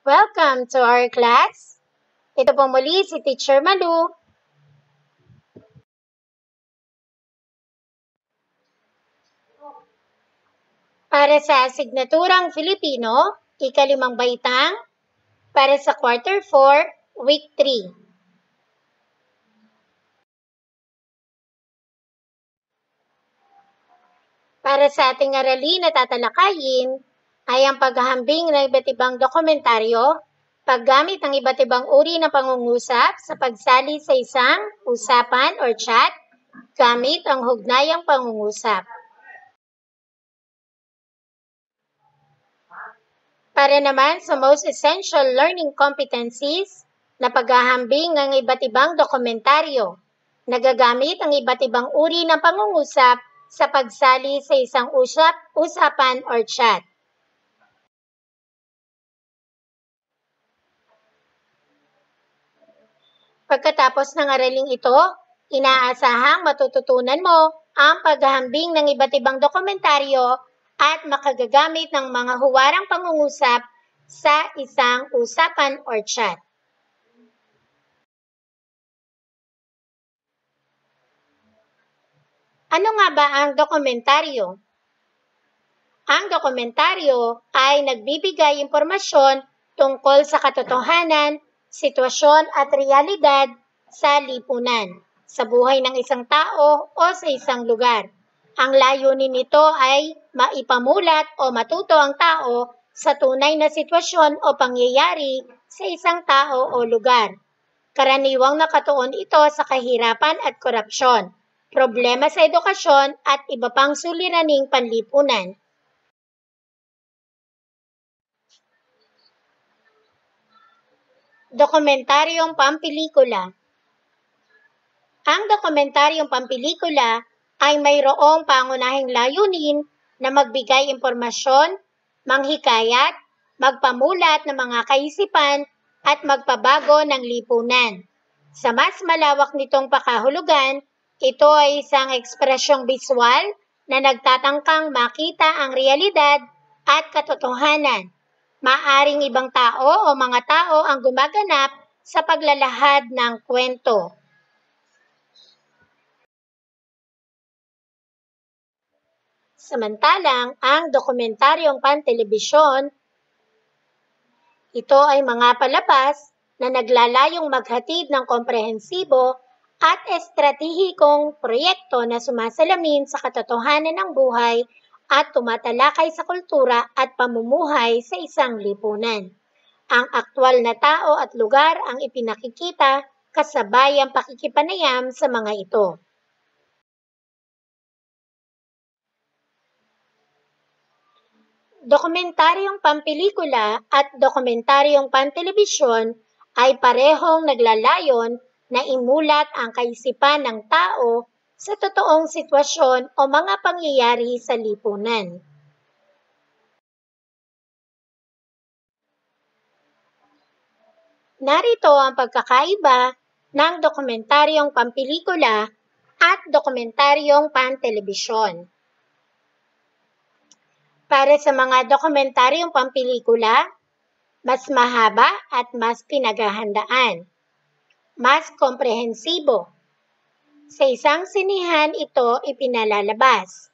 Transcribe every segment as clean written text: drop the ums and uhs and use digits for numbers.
Welcome to our class. Ito po muli si Teacher Malu. Para sa asignaturang Filipino, ika-5 baitang, para sa Quarter 4, Week 3. Para sa ating aralin na tatalakayin ay ang paghahambing ng iba't ibang dokumentaryo, paggamit ng iba't ibang uri ng pangungusap sa pagsali sa isang usapan or chat, gamit ang hugnayang pangungusap. Para naman sa most essential learning competencies na paghahambing ng iba't ibang dokumentaryo, nagagamit ang iba't ibang uri ng pangungusap sa pagsali sa isang usapan or chat. Pagkatapos ng araling ito, inaasahang matututunan mo ang paghahambing ng iba't ibang dokumentaryo at makagagamit ng mga huwarang pangungusap sa isang usapan or chat. Ano nga ba ang dokumentaryo? Ang dokumentaryo ay nagbibigay impormasyon tungkol sa katotohanan, sitwasyon at realidad sa lipunan, sa buhay ng isang tao o sa isang lugar. Ang layunin nito ay maipamulat o matuto ang tao sa tunay na sitwasyon o pangyayari sa isang tao o lugar. Karaniwang nakatuon ito sa kahirapan at korupsyon, problema sa edukasyon at iba pang suliraning panlipunan. Dokumentaryong pampelikula. Ang dokumentaryong pampelikula ay mayroong pangunahing layunin na magbigay impormasyon, manghikayat, magpamulat ng mga kaisipan at magpabago ng lipunan. Sa mas malawak nitong pakahulugan, ito ay isang ekspresyong biswal na nagtatangkang makita ang realidad at katotohanan. Maaring ibang tao o mga tao ang gumaganap sa paglalahad ng kwento. Samantalang, ang dokumentaryong pantelebisyon, ito ay mga palabas na naglalayong maghatid ng komprehensibo at estratehikong proyekto na sumasalamin sa katotohanan ng buhay at tumatalakay sa kultura at pamumuhay sa isang lipunan. Ang aktwal na tao at lugar ang ipinakikita kasabay ang pakikipanayam sa mga ito. Dokumentaryong pampelikula at dokumentaryong pantelebisyon ay parehong naglalayon na imulat ang kaisipan ng tao sa totoong sitwasyon o mga pangyayari sa lipunan. Narito ang pagkakaiba ng dokumentaryong pampelikula at dokumentaryong pantelebisyon. Para sa mga dokumentaryong pampelikula, mas mahaba at mas pinaghahandaan. Mas komprehensibo. Sa isang sinihan ito ipinalalabas.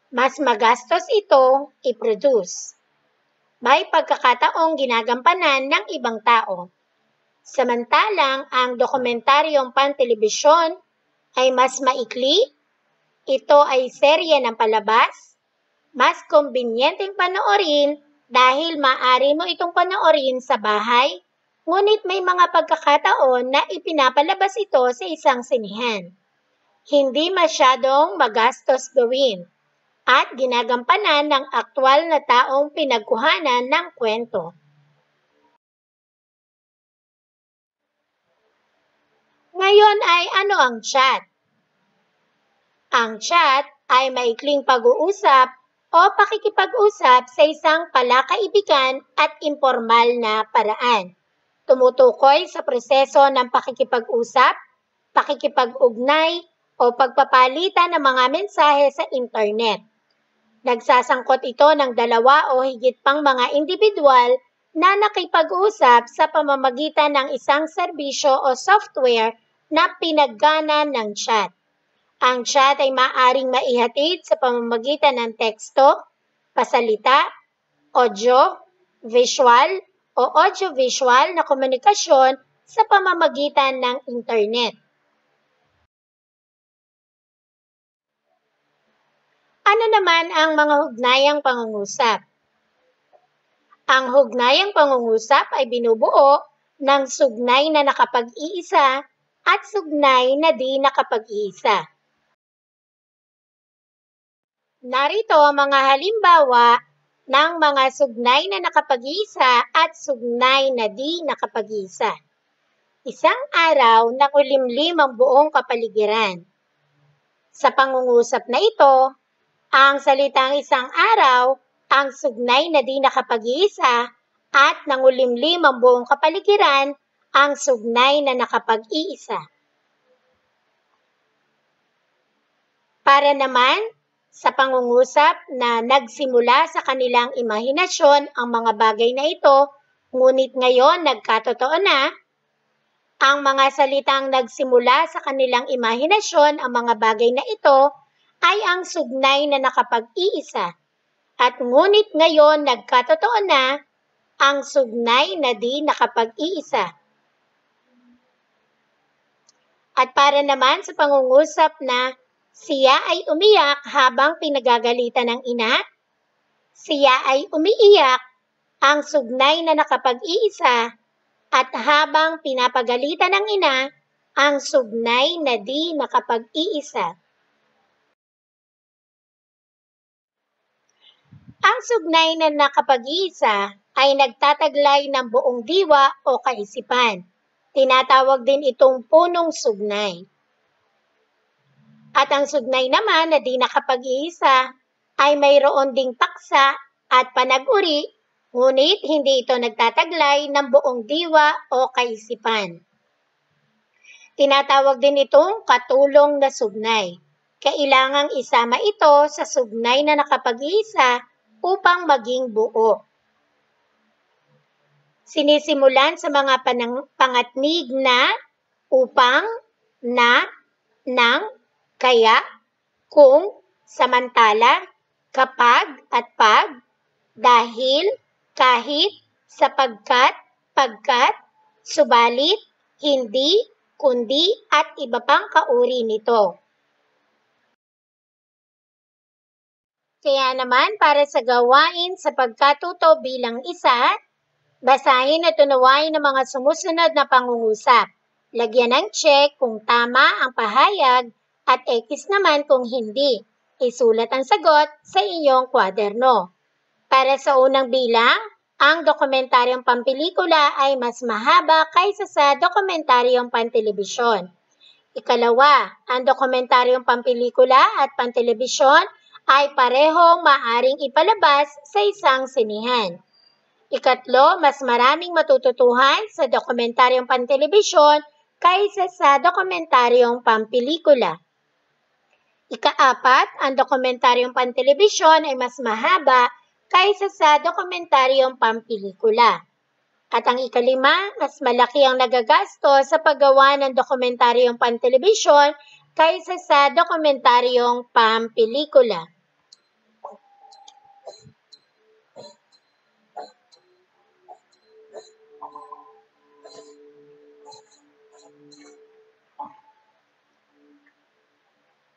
Mas magastos ito i-produce. May pagkakataong ginagampanan ng ibang tao. Samantalang ang dokumentaryong pantelebisyon ay mas maikli, ito ay serye ng palabas, mas kumbinyenteng panoorin dahil maaari mo itong panoorin sa bahay, ngunit may mga pagkakataon na ipinapalabas ito sa isang sinihan. Hindi masyadong magastos gawin at ginagampanan ng aktwal na taong pinagkuhanan ng kwento. Ngayon ay ano ang chat? Ang chat ay maikling pag-uusap o pakikipag-usap sa isang palakaibigan at impormal na paraan. Tumutukoy sa proseso ng pakikipag-usap, pakikipag-ugnay, o pagpapalitan ng mga mensahe sa internet. Nagsasangkot ito ng dalawa o higit pang mga individual na nakipag-usap sa pamamagitan ng isang serbisyo o software na pinaggana ng chat. Ang chat ay maaaring maihatid sa pamamagitan ng teksto, pasalita, audio, visual o audiovisual na komunikasyon sa pamamagitan ng internet. Ano naman ang mga hugnayang pangungusap? Ang hugnayang pangungusap ay binubuo ng sugnay na nakapag-iisa at sugnay na di nakapag-iisa. Narito ang mga halimbawa ng mga sugnay na nakapag-iisa at sugnay na di nakapag-iisa. Isang araw nang ulimlim ang buong kapaligiran. Sa pangungusap na ito, ang salitang isang araw ang sugnay na di nakapag-iisa at nangulimlim ang buong kapaligiran ang sugnay na nakapag-iisa. Para naman sa pangungusap na nagsimula sa kanilang imahinasyon ang mga bagay na ito, ngunit ngayon nagkatotoo na, ang mga salitang nagsimula sa kanilang imahinasyon ang mga bagay na ito ay ang sugnay na nakapag-iisa. At ngunit ngayon nagkatotoo na ang sugnay na di nakapag-iisa. At para naman sa pangungusap na siya ay umiyak habang pinagagalitan ng ina, siya ay umiiyak ang sugnay na nakapag-iisa at habang pinapagalitan ng ina ang sugnay na di nakapag-iisa. Ang sugnay na nakapag-iisa ay nagtataglay ng buong diwa o kaisipan. Tinatawag din itong punong sugnay. At ang sugnay naman na di nakapag-iisa ay mayroon ding paksa at panag-uri, ngunit hindi ito nagtataglay ng buong diwa o kaisipan. Tinatawag din itong katulong na sugnay. Kailangang isama ito sa sugnay na nakapag-iisa upang maging buo. Sinisimulan sa mga pangatnig na, upang, na, nang, kaya, kung, samantala, kapag at pag, dahil, kahit, sapagkat, pagkat, subalit, hindi, kundi, at iba pang kauri nito. Kaya naman para sa gawain sa pagkatuto bilang isa, basahin at unawain ang mga sumusunod na pangungusap. Lagyan ng check kung tama ang pahayag at X naman kung hindi. Isulat ang sagot sa inyong kwaderno. Para sa unang bilang, ang dokumentaryong pampelikula ay mas mahaba kaysa sa dokumentaryong pantelebisyon. Ikalawa, ang dokumentaryong pampelikula at pantelebisyon ay parehong maaring ipalabas sa isang sinihan. Ikatlo, mas maraming matututuhan sa dokumentaryong pantelebisyon kaysa sa dokumentaryong pampelikula. Ikaapat, ang dokumentaryong pantelebisyon ay mas mahaba kaysa sa dokumentaryong pampelikula. At ang ikalima, mas malaki ang nagagasto sa paggawa ng dokumentaryong pantelebisyon kaysa sa dokumentaryong pampelikula.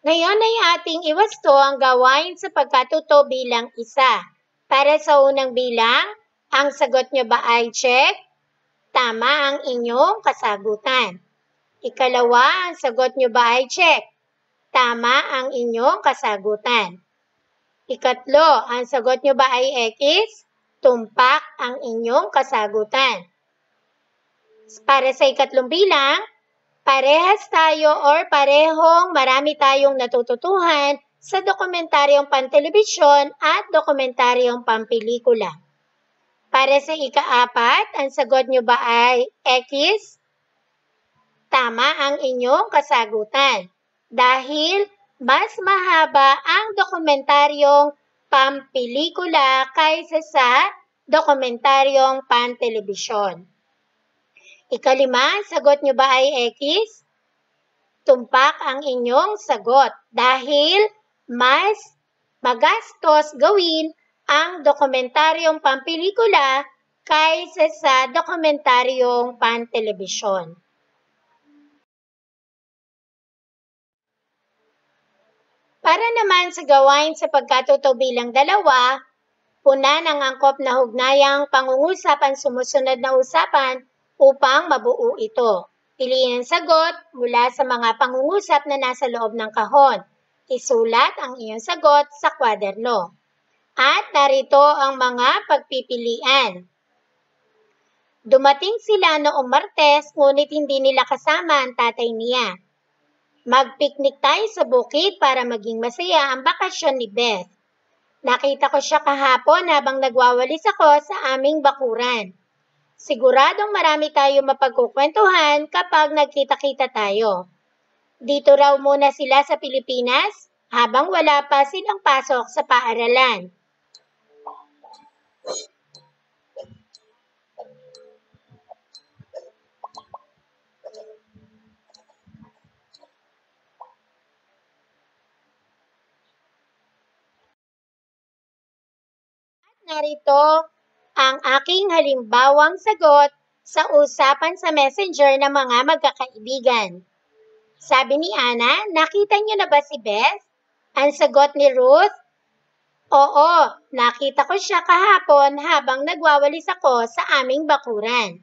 Ngayon ay ating iwasto ang gawain sa pagkatuto bilang isa. Para sa unang bilang, ang sagot nyo ba ay check? Tama ang inyong kasagutan. Ikalawa, ang sagot nyo ba ay check? Tama ang inyong kasagutan. Ikatlo, ang sagot nyo ba ay X? Tumpak ang inyong kasagutan. Para sa ikatlong bilang, parehas tayo or parehong marami tayong natututuhan sa dokumentaryong pantelebisyon at dokumentaryong pampelikula. Para sa ikaapat, ang sagot nyo ba ay X? Tama ang inyong kasagutan. Dahil mas mahaba ang dokumentaryong pampelikula kaysa sa dokumentaryong pan-telebisyon. Ikalima, sagot nyo ba ay X? Tumpak ang inyong sagot dahil mas magastos gawin ang dokumentaryong pampelikula kaysa sa dokumentaryong pan-telebisyon. Para naman sa gawain sa pagkatuto bilang 2, puna ng angkop na hugnayang pangungusap ang sumusunod na usapan upang mabuo ito. Piliin ang sagot mula sa mga pangungusap na nasa loob ng kahon. Isulat ang iyong sagot sa kwaderno. At narito ang mga pagpipilian. Dumating sila noong Martes, ngunit hindi nila kasama ang tatay niya. Mag-picnic tayo sa bukid para maging masaya ang bakasyon ni Beth. Nakita ko siya kahapon habang nagwawalis ako sa aming bakuran. Siguradong marami tayong mapagkukwentuhan kapag nagkita-kita tayo. Dito raw muna sila sa Pilipinas habang wala pa silang pasok sa paaralan. Narito ang aking halimbawang sagot sa usapan sa Messenger ng mga magkakaibigan. Sabi ni Ana, nakita niyo na ba si Beth? Ang sagot ni Ruth, oo, nakita ko siya kahapon habang nagwawalis ako sa aming bakuran.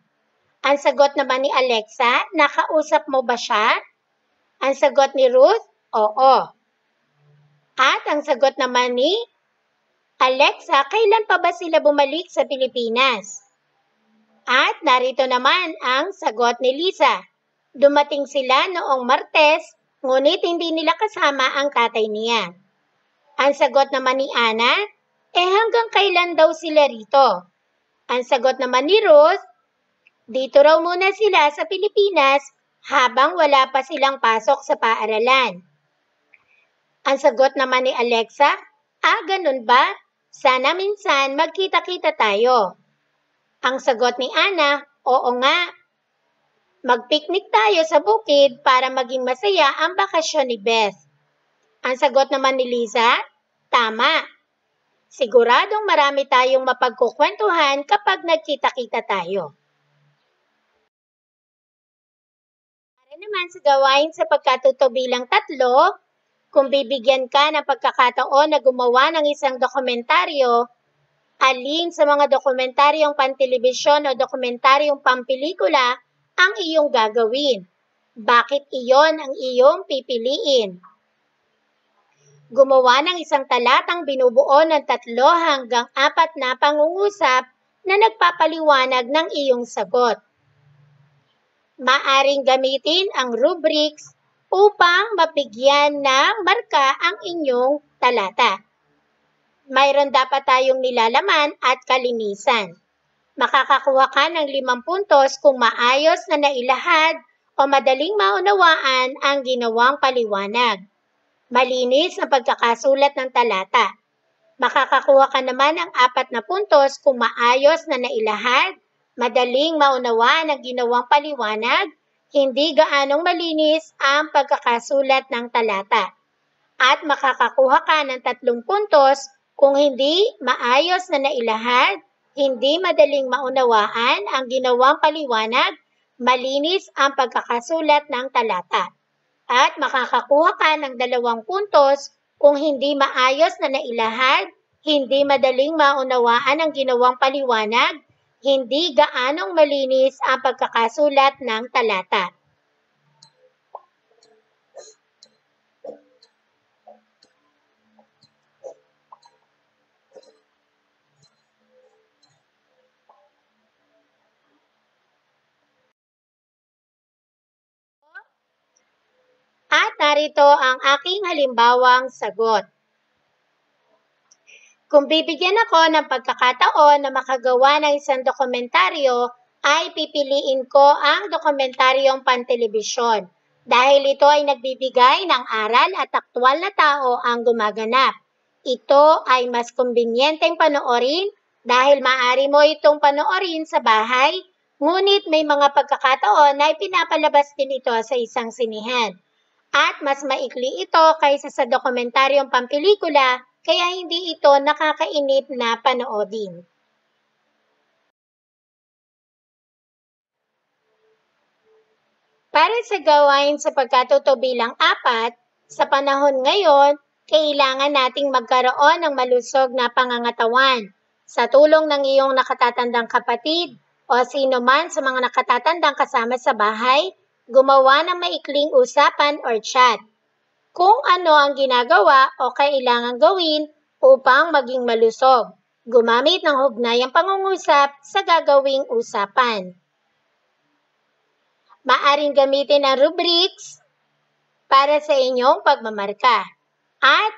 Ang sagot naman ni Alexa, nakausap mo ba siya? Ang sagot ni Ruth, oo. At ang sagot naman ni Alexa, kailan pa ba sila bumalik sa Pilipinas? At narito naman ang sagot ni Lisa. Dumating sila noong Martes, ngunit hindi nila kasama ang tatay niya. Ang sagot naman ni Ana, hanggang kailan daw sila rito? Ang sagot naman ni Ruth, dito raw muna sila sa Pilipinas habang wala pa silang pasok sa paaralan. Ang sagot naman ni Alexa, ganun ba? Sana minsan magkita-kita tayo. Ang sagot ni Ana, oo nga. Mag-picnic tayo sa bukid para maging masaya ang bakasyon ni Beth. Ang sagot naman ni Lisa, tama. Siguradong marami tayong mapagkukwentuhan kapag nagkita-kita tayo. Para naman sa gawain sa pagkatuto bilang 3, kung bibigyan ka ng pagkakataon na gumawa ng isang dokumentaryo, alin sa mga dokumentaryong pantelebisyon o dokumentaryong pampelikula ang iyong gagawin? Bakit iyon ang iyong pipiliin? Gumawa ng isang talatang binubuo ng 3 hanggang 4 na pangungusap na nagpapaliwanag ng iyong sagot. Maaring gamitin ang rubrics upang mabigyan ng marka ang inyong talata. Mayroon dapat tayong nilalaman at kalinisan. Makakakuha ka ng 5 puntos kung maayos na nailahad o madaling maunawaan ang ginawang paliwanag. Malinis ang pagkakasulat ng talata. Makakakuha ka naman ng 4 na puntos kung maayos na nailahad, madaling maunawaan ang ginawang paliwanag, hindi gaanong malinis ang pagkakasulat ng talata. At makakakuha ka ng 3 puntos kung hindi maayos na nailahad, hindi madaling maunawaan ang ginawang paliwanag, malinis ang pagkakasulat ng talata. At makakakuha ka ng 2 puntos kung hindi maayos na nailahad, hindi madaling maunawaan ang ginawang paliwanag, hindi gaanong malinis ang pagkakasulat ng talata. At narito ang aking halimbawang sagot. Kung bibigyan ako ng pagkakataon na makagawa ng isang dokumentaryo, ay pipiliin ko ang dokumentaryong pantelebisyon dahil ito ay nagbibigay ng aral at aktwal na tao ang gumaganap. Ito ay mas kumbinyenteng panoorin Dahil maaari mo itong panoorin sa bahay, ngunit may mga pagkakataon na ipinapalabas din ito sa isang sinihan. At mas maikli ito kaysa sa dokumentaryong pampelikula, kaya hindi ito nakakainip na panoodin. Para sa gawain sa pagkatuto bilang 4, sa panahon ngayon, kailangan nating magkaroon ng malusog na pangangatawan. Sa tulong ng iyong nakatatandang kapatid o sino man sa mga nakatatandang kasama sa bahay, gumawa ng maikling usapan or chat. Kung ano ang ginagawa o kailangang gawin upang maging malusog. Gumamit ng hugnayang pangungusap sa gagawing usapan. Maaring gamitin ang rubrics para sa inyong pagmamarka. At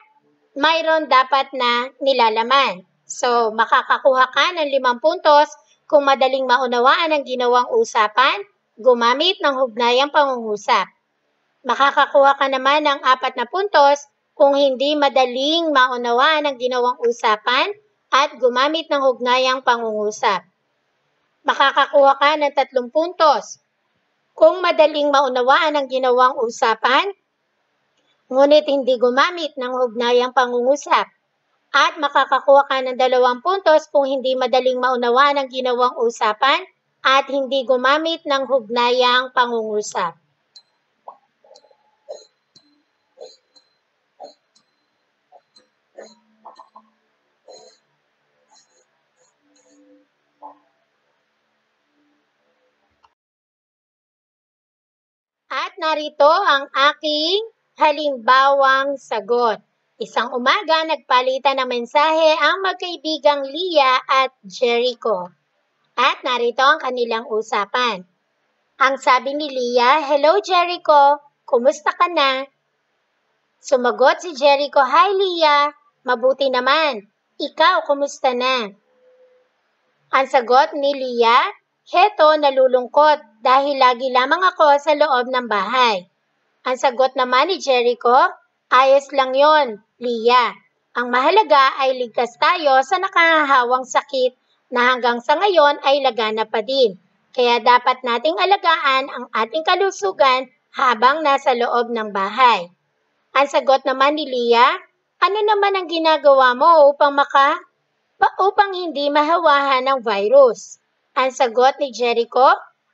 mayroon dapat na nilalaman. So, makakakuha ka ng 5 puntos kung madaling maunawaan ang ginawang usapan, gumamit ng hugnayang pangungusap. Makakakuha ka naman ng 4 na puntos kung hindi madaling maunawaan ang ginawang usapan at gumamit ng hugnayang pangungusap. Makakakuha ka ng 3 puntos kung madaling maunawaan ang ginawang usapan, ngunit hindi gumamit ng hugnayang pangungusap. At makakakuha ka ng 2 puntos kung hindi madaling maunawaan ang ginawang usapan at hindi gumamit ng hugnayang pangungusap. At narito ang aking halimbawang sagot. Isang umaga, nagpalitan ng mensahe ang magkaibigang Leah at Jericho. At narito ang kanilang usapan. Ang sabi ni Leah, "Hello Jericho, kumusta ka na?" Sumagot si Jericho, "Hi Leah, mabuti naman. Ikaw, kumusta na?" Ang sagot ni Leah, "Heto, nalulungkot dahil lagi lamang ako sa loob ng bahay." Ang sagot naman ni Jericho, "Ayos lang yon, Leah. Ang mahalaga ay ligtas tayo sa nakahahawang sakit na hanggang sa ngayon ay lagana pa din. Kaya dapat nating alagaan ang ating kalusugan habang nasa loob ng bahay." Ang sagot naman ni Leah, "Ano naman ang ginagawa mo upang hindi mahawahan ng virus?" Ang sagot ni Jericho,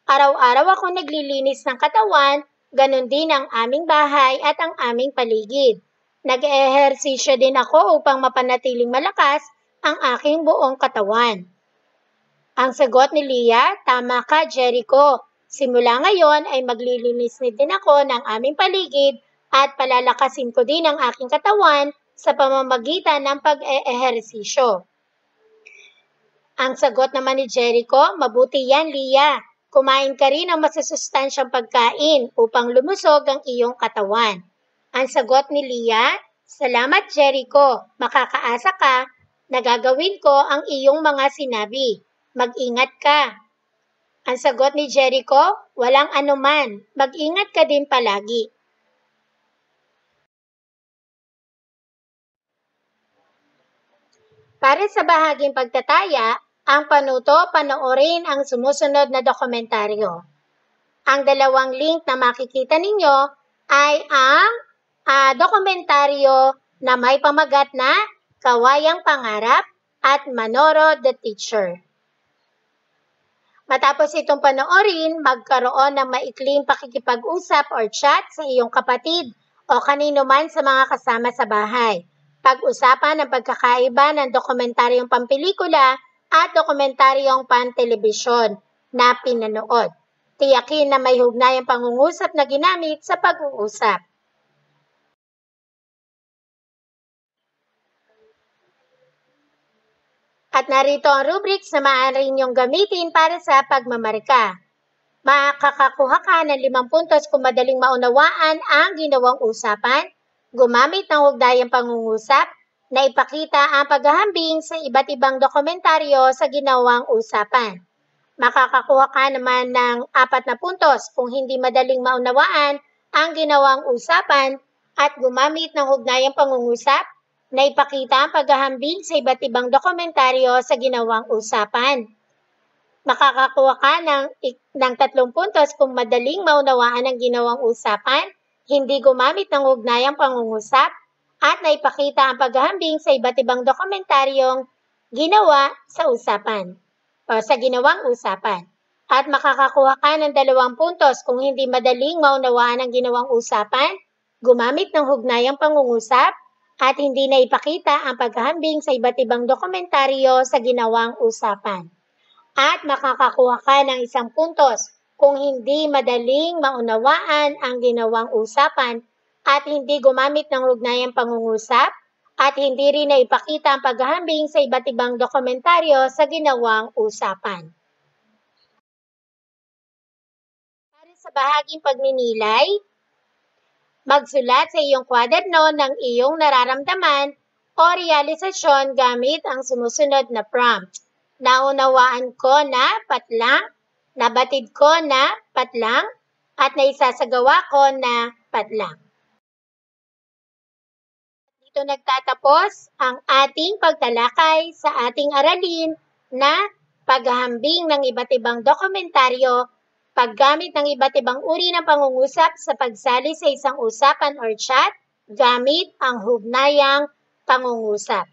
"Araw-araw ako naglilinis ng katawan, ganun din ang aming bahay at ang aming paligid. Nag-ehersisyo din ako upang mapanatiling malakas ang aking buong katawan." Ang sagot ni Leah, "Tama ka, Jericho. Simula ngayon ay maglilinis din ako ng aming paligid at palalakasin ko din ang aking katawan sa pamamagitan ng pag-ehersisyo." Ang sagot naman ni Jericho, "Mabuti yan, Leah. Kumain ka rin ng masusustansyang pagkain upang lumusog ang iyong katawan." Ang sagot ni Leah, "Salamat Jericho, makakaasa ka na gagawin ko ang iyong mga sinabi. Mag-ingat ka." Ang sagot ni Jericho, "Walang anuman, mag-ingat ka din palagi." Para sa bahaging pagtataya, ang panuto, panoorin ang sumusunod na dokumentaryo. Ang 2 link na makikita ninyo ay ang dokumentaryo na may pamagat na Kawayang Pangarap at Manoro the Teacher. Matapos itong panoorin, magkaroon ng maikling pakikipag-usap or chat sa iyong kapatid o kanino man sa mga kasama sa bahay. Pag-usapan ang pagkakaiba ng dokumentaryong pampelikula at dokumentaryong pan-telebisyon na pinanood. Tiyakin na may hugnayang pangungusap na ginamit sa pag-uusap. At narito ang rubrics na maaari ninyong gamitin para sa pagmamarka. Makakakuha ka ng 5 puntos kung madaling maunawaan ang ginawang usapan, gumamit ng hugnayang pangungusap, na ipakita ang paghahambing sa iba't ibang dokumentaryo sa ginawang usapan. Makakakuha ka naman ng 4 na puntos kung hindi madaling maunawaan ang ginawang usapan at gumamit ng hugnayang pangungusap, na ipakita ang paghahambing sa iba't ibang dokumentaryo sa ginawang usapan. Makakakuha ka ng 3 puntos kung madaling maunawaan ang ginawang usapan, hindi gumamit ng ugnayang pangungusap, at naipakita ang paghahambing sa iba't ibang dokumentaryong ginawa sa usapan o sa ginawang usapan. At makakakuha ka ng 2 puntos kung hindi madaling maunawaan ang ginawang usapan, gumamit ng hugnayang pangungusap, at hindi naipakita ang paghahambing sa iba't ibang dokumentaryo sa ginawang usapan. At makakakuha ka ng 1 puntos kung hindi madaling maunawaan ang ginawang usapan at hindi gumamit ng hugnayang pangungusap at hindi rin naipakita ang paghahambing sa iba't ibang dokumentaryo sa ginawang usapan. Para sa bahaging pagninilay, magsulat sa iyong kwaderno ng iyong nararamdaman o realisasyon gamit ang sumusunod na prompt. Naunawaan ko na patlang, nabatid ko na patlang, at naisasagawa ko na patlang. Dito nagtatapos ang ating pagtalakay sa ating aralin na paghahambing ng iba't ibang dokumentaryo, paggamit ng iba't ibang uri ng pangungusap sa pagsali sa isang usapan or chat gamit ang hugnayang pangungusap.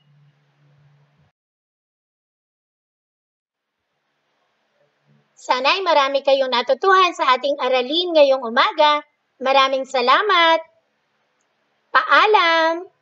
Sana'y marami kayong natutuhan sa ating aralin ngayong umaga. Maraming salamat! Paalam!